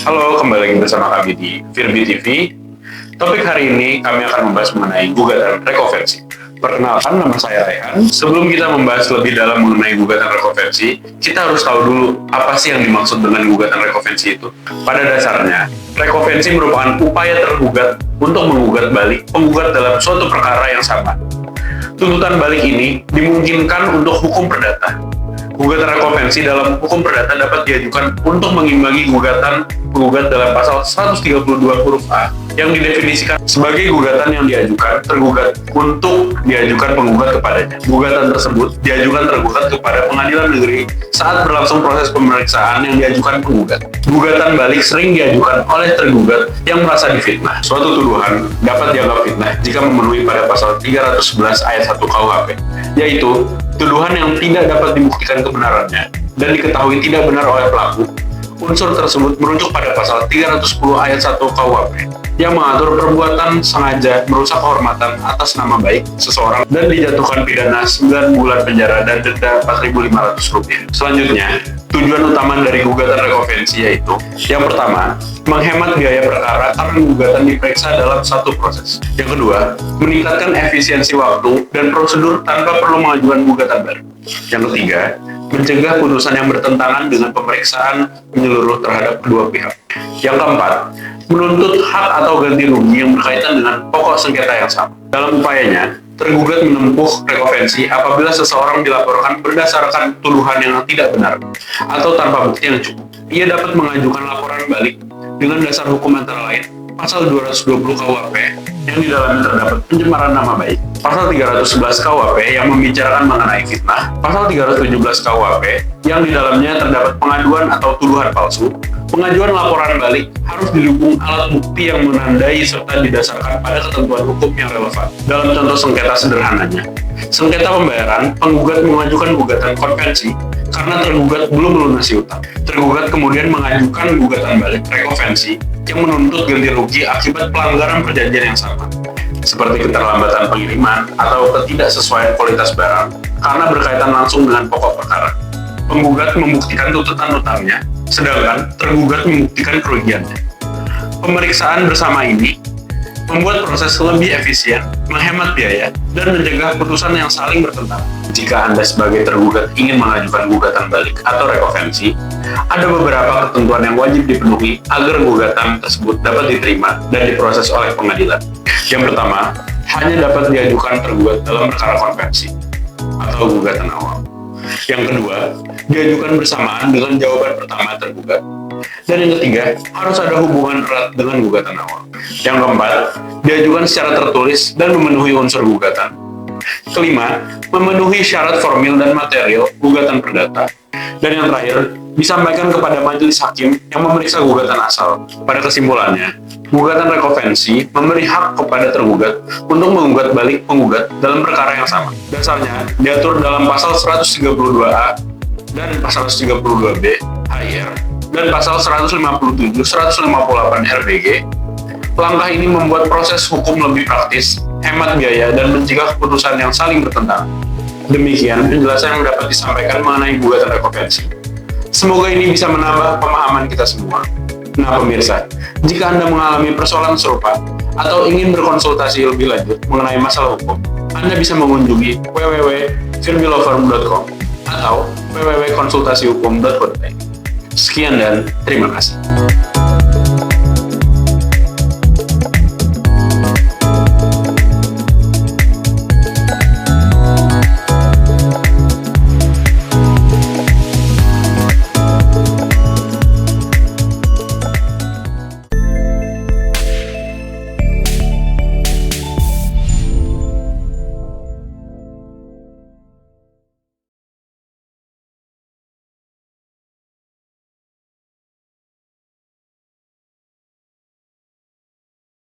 Halo, kembali lagi bersama kami di Firbi TV. Topik hari ini kami akan membahas mengenai gugatan rekonvensi. Perkenalkan, nama saya Rehan. Sebelum kita membahas lebih dalam mengenai gugatan rekonvensi, kita harus tahu dulu apa sih yang dimaksud dengan gugatan rekonvensi itu. Pada dasarnya, rekonvensi merupakan upaya tergugat untuk menggugat balik penggugat dalam suatu perkara yang sama. Tuntutan balik ini dimungkinkan untuk hukum perdata. Gugatan rekonvensi dalam hukum perdata dapat diajukan untuk mengimbangi gugatan penggugat dalam pasal 132 huruf A yang didefinisikan sebagai gugatan yang diajukan tergugat untuk diajukan penggugat kepadanya. Gugatan tersebut diajukan tergugat kepada pengadilan negeri saat berlangsung proses pemeriksaan yang diajukan penggugat. Gugatan balik sering diajukan oleh tergugat yang merasa difitnah. Suatu tuduhan dapat dianggap fitnah jika memenuhi pada pasal 311 ayat 1 KUHP, yaitu tuduhan yang tidak dapat dibuktikan kebenarannya dan diketahui tidak benar oleh pelaku. Unsur tersebut merujuk pada pasal 310 ayat 1 KUHP yang mengatur perbuatan sengaja merusak kehormatan atas nama baik seseorang dan dijatuhkan pidana 9 bulan penjara dan denda Rp4.500. Selanjutnya, tujuan utama dari gugatan rekonvensi yaitu yang pertama, menghemat biaya perkara karena gugatan diperiksa dalam satu proses. Yang kedua, meningkatkan efisiensi waktu dan prosedur tanpa perlu mengajukan gugatan baru. Yang ketiga, mencegah putusan yang bertentangan dengan pemeriksaan menyeluruh terhadap kedua pihak. Yang keempat, menuntut hak atau ganti rugi yang berkaitan dengan pokok sengketa yang sama. Dalam upayanya, tergugat menempuh rekonvensi apabila seseorang dilaporkan berdasarkan tuduhan yang tidak benar atau tanpa bukti yang cukup. Ia dapat mengajukan laporan balik dengan dasar hukum antara lain pasal 220 KUHP yang di dalamnya terdapat pencemaran nama baik, pasal 311 KUHP yang membicarakan mengenai fitnah, pasal 317 KUHP yang di dalamnya terdapat pengaduan atau tuduhan palsu. Pengajuan laporan balik harus didukung alat bukti yang menandai serta didasarkan pada ketentuan hukum yang relevan. Dalam contoh sengketa sederhananya, sengketa pembayaran, penggugat mengajukan gugatan konvensi karena tergugat belum melunasi utang. Tergugat kemudian mengajukan gugatan balik rekonvensi yang menuntut ganti rugi akibat pelanggaran perjanjian yang sama, seperti keterlambatan pengiriman atau ketidaksesuaian kualitas barang karena berkaitan langsung dengan pokok perkara. Penggugat membuktikan tuntutan utangnya, sedangkan tergugat membuktikan kerugiannya. Pemeriksaan bersama ini membuat proses lebih efisien, menghemat biaya, dan mencegah putusan yang saling bertentangan. Jika Anda sebagai tergugat ingin mengajukan gugatan balik atau rekonvensi, ada beberapa ketentuan yang wajib dipenuhi agar gugatan tersebut dapat diterima dan diproses oleh pengadilan. Yang pertama, hanya dapat diajukan tergugat dalam perkara konvensi atau gugatan awal. Yang kedua, diajukan bersamaan dengan jawaban pertama tergugat. Dan yang ketiga, harus ada hubungan erat dengan gugatan awal. Yang keempat, diajukan secara tertulis dan memenuhi unsur gugatan. Kelima, memenuhi syarat formil dan material gugatan perdata. Dan yang terakhir, disampaikan kepada majelis hakim yang memeriksa gugatan asal. Pada kesimpulannya, gugatan rekonvensi memberi hak kepada tergugat untuk menggugat balik penggugat dalam perkara yang sama. Dasarnya diatur dalam pasal 132A dan pasal 132B HIR dan pasal 157-158 RBG. Langkah ini membuat proses hukum lebih praktis, hemat biaya, dan mencegah keputusan yang saling bertentangan. Demikian penjelasan yang dapat disampaikan mengenai gugatan rekonvensi. Semoga ini bisa menambah pemahaman kita semua. Nah pemirsa, jika Anda mengalami persoalan serupa atau ingin berkonsultasi lebih lanjut mengenai masalah hukum, Anda bisa mengunjungi www.firbilawfirm.com atau www.konsultasihukum.co.id. Sekian dan terima kasih.